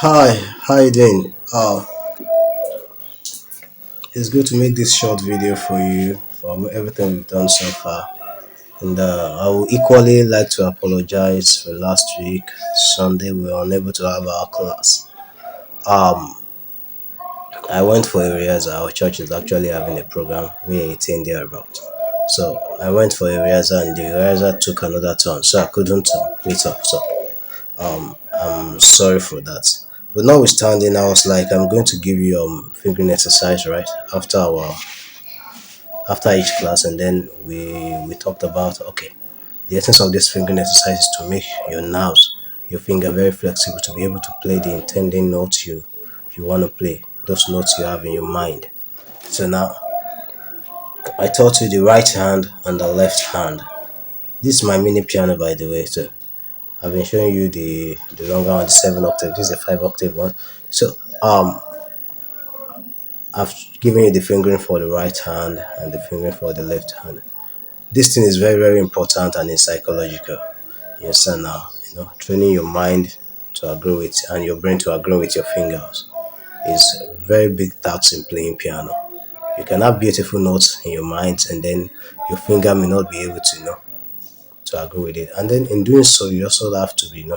Hi, how you doing? It's good to make this short video for you for everything we've done so far. And I would equally like to apologize for last week. Sunday we were unable to have our class. Um, I went for a rehearsal. Our church is actually having a program we are 18 there about. So I went for a rehearsal and the rehearsal took another turn, so I couldn't meet up. So I'm sorry for that. But notwithstanding, I was like, I'm going to give you fingering exercise right after each class, and then we talked about okay, the essence of this fingering exercise is to make your nerves, your finger very flexible to be able to play the intending notes you want to play, those notes you have in your mind. So now I taught you the right hand and the left hand. This is my mini piano, by the way. So I've been showing you the longer one, the 7 octave. This is a 5 octave one. So I've given you the fingering for the right hand and the fingering for the left hand. This thing is very, very important and it's psychological. You understand now? Training your mind to agree with and your brain to agree with your fingers is a very big task in playing piano. You can have beautiful notes in your mind and then your finger may not be able to, to agree with it. And then in doing so, you also have to be,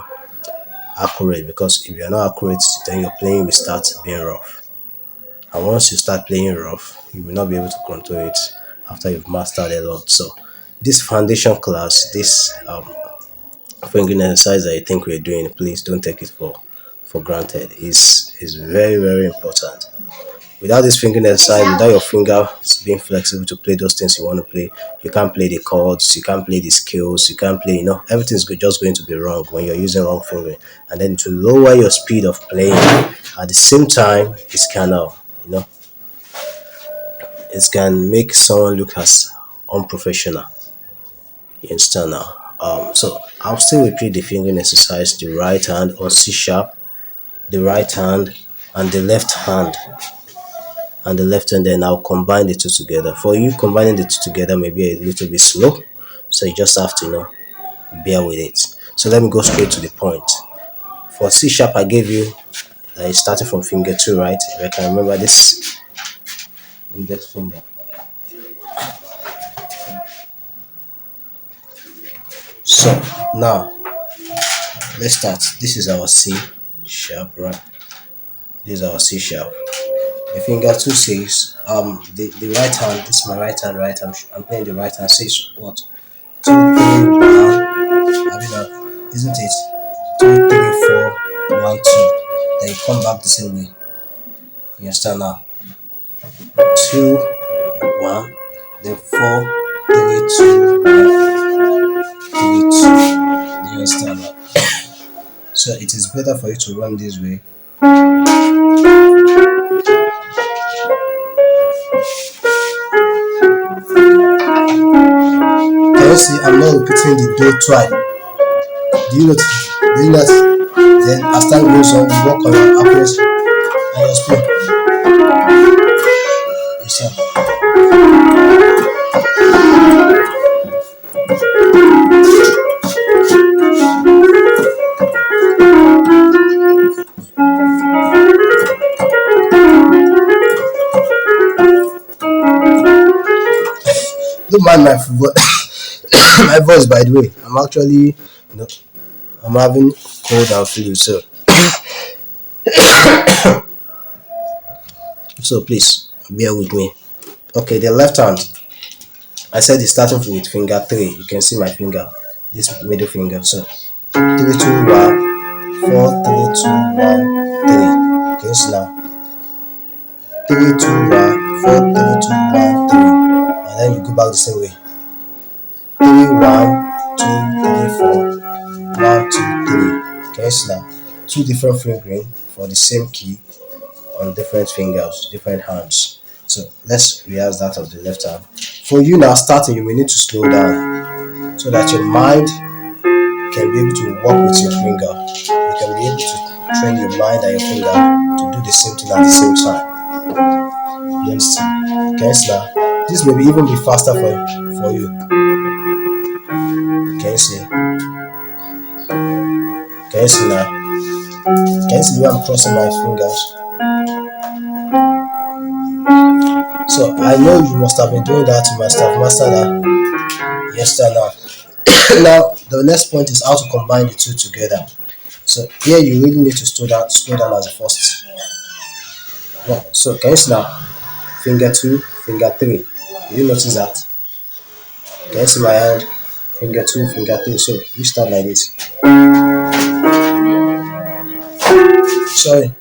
accurate, because if you're not accurate, then your playing will start being rough. And once you start playing rough, you will not be able to control it after you've mastered a lot. So this foundation class, this fingering exercise that I think we're doing, please don't take it for granted. Is very, very important. Without this fingering exercise, without your fingers being flexible to play those things you want to play, you can't play the chords, you can't play the scales, you can't play, everything's just going to be wrong when you're using wrong fingering. And then to lower your speed of playing, at the same time, it's kind of, it can make someone look as unprofessional. You understand now? So I'll still repeat the fingering exercise: the right hand on C sharp, the right hand, and the left hand, then I'll combine the two together. For you, combining the two together may be a little bit slow, so you just have to bear with it. So let me go straight to the point. For C sharp, I gave you starting from finger two, right? If I can remember this index finger. So now let's start. This is our C sharp, right? This is our C sharp. The finger two says the right hand. This is my right hand, right? I'm playing the right hand. Says what? 2 3 1. I mean, isn't it? 2 3 4 1 2. Then you come back the same way. You understand now? 2 1. Then 4 3 2 1 3 2. Do you understand now? So it is better for you to run this way. Can you see? I'm not repeating the do twice. Do you notice? Do you notice? Then as time goes on, you work on your accuracy and your speed. You see? Don't mind my my voice, by the way. I'm actually, I'm having cold and flu, so please bear with me. Okay, the left hand. I said it's starting with finger three. You can see my finger, this middle finger. So 3 2 1 4 3 2 1 3. Okay, so now 3 2 1 4 3 2 1 3, and then you go back the same way. 3 1 2 3 4 1 2 3. Okay, so now two different fingering for the same key on different fingers, different hands. So let's rehearse that of the left hand. For you now starting, you may need to slow down so that your mind can be able to work with your finger. You can be able to train your mind and your finger to do the same thing at the same time. You understand? Okay, so now this may be even be faster for you. Can you see? Can you see now? Can you see where I'm crossing my fingers? So I know you must have been doing that. You must have mastered that. Yes, sir. Now, now the next point is how to combine the two together. So here you really need to slow down as a first. Yeah. So can you see now? Finger two, finger three. Did you notice that? Can you see my hand? Finger two, finger three. So we start like this. Sorry,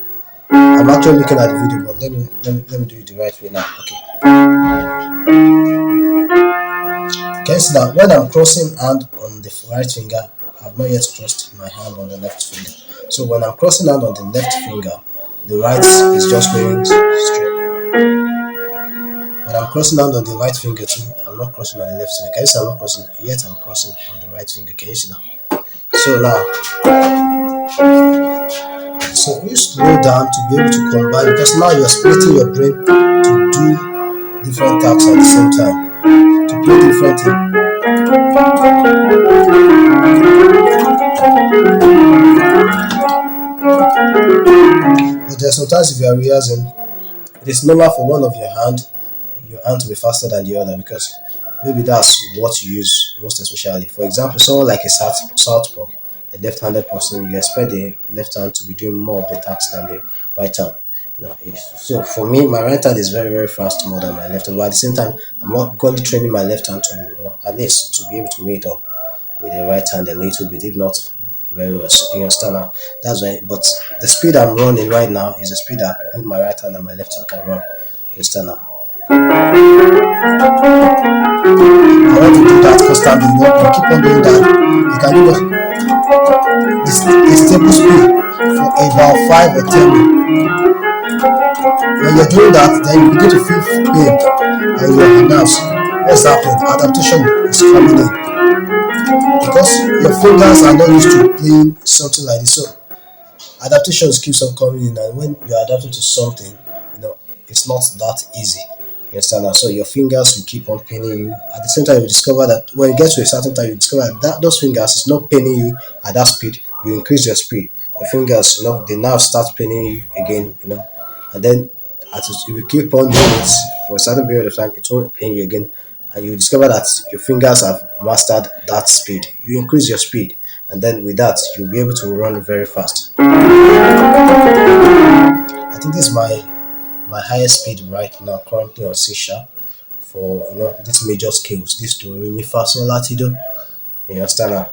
I'm actually looking at the video, but let me do it the right way now. Okay. Can you see that when I'm crossing hand on the right finger, I've not yet crossed my hand on the left finger. So when I'm crossing hand on the left finger, the right is just going straight. When I'm crossing hand on the right finger too, I'm not crossing on the left finger. Can you see I'm not crossing yet? I'm crossing on the right finger. Can you see now? So now, so you slow down to be able to combine because now you're splitting your brain to do different tasks at the same time, to play different things. But there's sometimes if you are rehearsing, it is normal for one of your hand to be faster than the other because maybe that's what you use most especially. For example, someone like a southpaw, a left-handed person, you expect the left hand to be doing more of the tasks than the right hand. No, so for me, my right hand is very very fast more than my left hand. But at the same time, I'm not currently training my left hand to at least to be able to meet up with the right hand a little bit, if not very well. So you understand now? That's why. But the speed I'm running right now is the speed that both my right hand and my left hand can run. You understand now? I want to do that constantly. You keep on doing that. You can do a stable speed for about 5 or 10 minutes. When you're doing that, then you begin to feel pain on your nerves. What's happening? Adaptation is coming in because your fingers are not used to playing something like this. So adaptations keeps on coming in, and when you're adapting to something, it's not that easy. You understand now? So your fingers will keep on paining you. At the same time, you discover that when you get to a certain time, you discover that those fingers is not paining you at that speed. You increase your speed. Your fingers, they now start paining you again. And then if you keep on doing it for a certain period of time, it won't pain you again. And you discover that your fingers have mastered that speed. You increase your speed, and then with that, you'll be able to run very fast. I think this is my highest speed right now, currently on C sharp for these major scales. This do re mi fa sol la ti do. You understand now?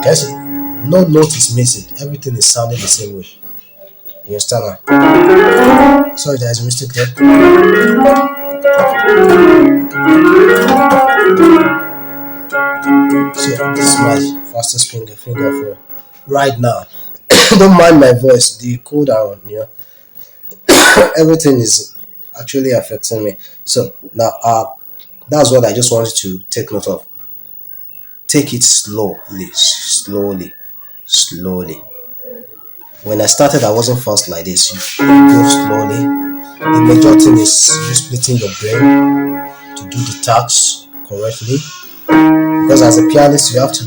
Guys, no note is missing. Everything is sounding the same way. You understand now? Sorry, there is a mistake there. So this is my fastest finger for right now. Don't mind my voice. The cold down, everything is actually affecting me. So now, that's what I just wanted to take note of. Take it slowly. When I started, I wasn't fast like this. You go slowly. The major thing is you splitting your brain to do the tasks correctly. Because as a pianist, you have to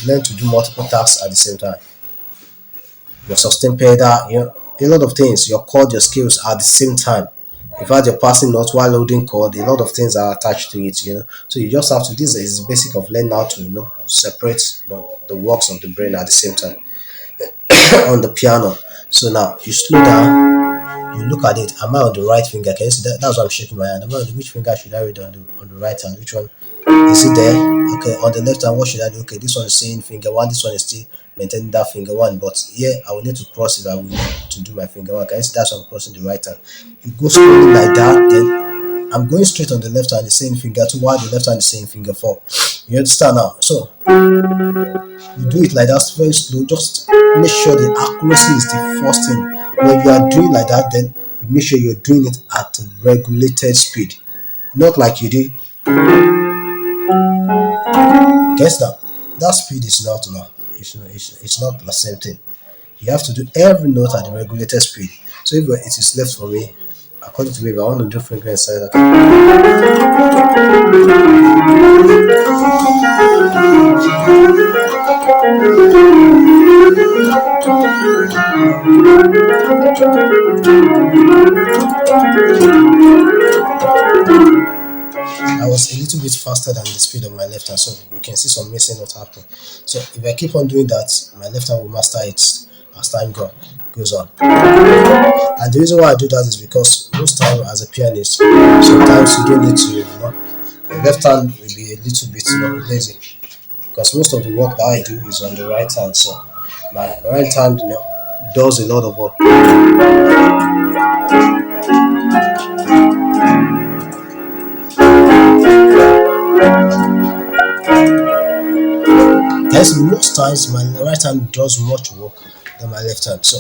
learn to do multiple tasks at the same time. Your sustain pedal, a lot of things. Your chord, your skills at the same time. In fact, you're passing notes while loading chord. A lot of things are attached to it. So you just have to. This is the basic of learning how to separate the works of the brain at the same time on the piano. So now you slow down. You look at it. Am I on the right finger? Can you see that? That's why I'm shaking my hand. Am I on which finger should I read on the right hand? Which one is it there? Okay, on the left hand, what should I do? Okay, this one is saying finger one. This one is still maintaining that finger one. But here, I will need to cross if I will need to do my finger one. Can you see that's why I'm crossing the right hand? You go slowly like that. Then I'm going straight on the left hand, the same finger two, while the left hand is saying finger four. You understand now? So you do it like that, very slow. Just make sure the accuracy is the first thing. When you are doing like that, then you make sure you're doing it at regulated speed, not like you did. Guess that speed is not enough. It's not the same thing. You have to do every note at the regulated speed. So if it is left for me, according to me, if I want to do finger exercise, I can. I was a little bit faster than the speed of my left hand, so you can see some missing not happening. So if I keep on doing that, my left hand will master it as time goes on. And the reason why I do that is because most time as a pianist, sometimes you don't need to, the left hand will be a little bit, lazy because most of the work that I do is on the right hand. So my right hand, does a lot of work. Yes, most times my right hand does much work than my left hand. So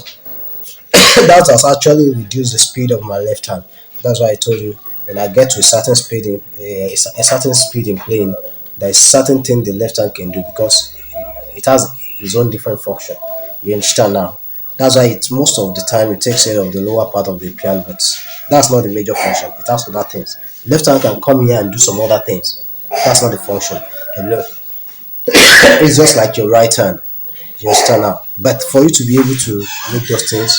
that has actually reduced the speed of my left hand. That's why I told you when I get to a certain speed in playing, there is certain thing the left hand can do because it has its own different function. You understand now? That's why it's most of the time it takes care of the lower part of the piano, but that's not the major function. It has other things. Left hand can come here and do some other things. That's not the function. It's just like your right hand. You understand now? But for you to be able to make those things,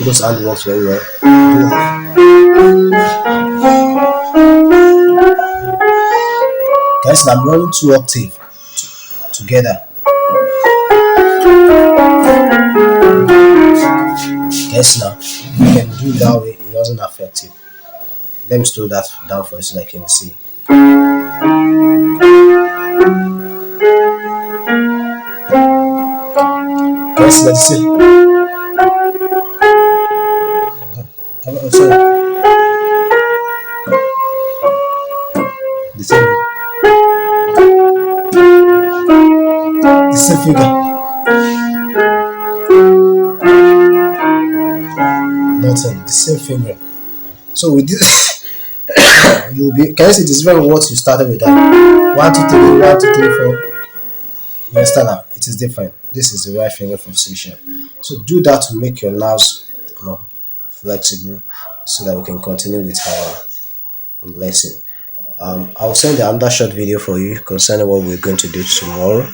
those hand works very well. Guys, I'm running two octave together. Guys, now you can do it that way. It doesn't affect you. Let me slow that down for you so I can see. Guys, let's see. Sorry, the same figure. Nothing. The same finger. So with this, you'll be. Can you see this is very what you started with that? 1, 2, 3, 1, 2, 3, 4. You understand now? It is different. This is the right finger for C sharp. So do that to make your nerves, flexible, so that we can continue with our lesson. I'll send another short video for you concerning what we're going to do tomorrow.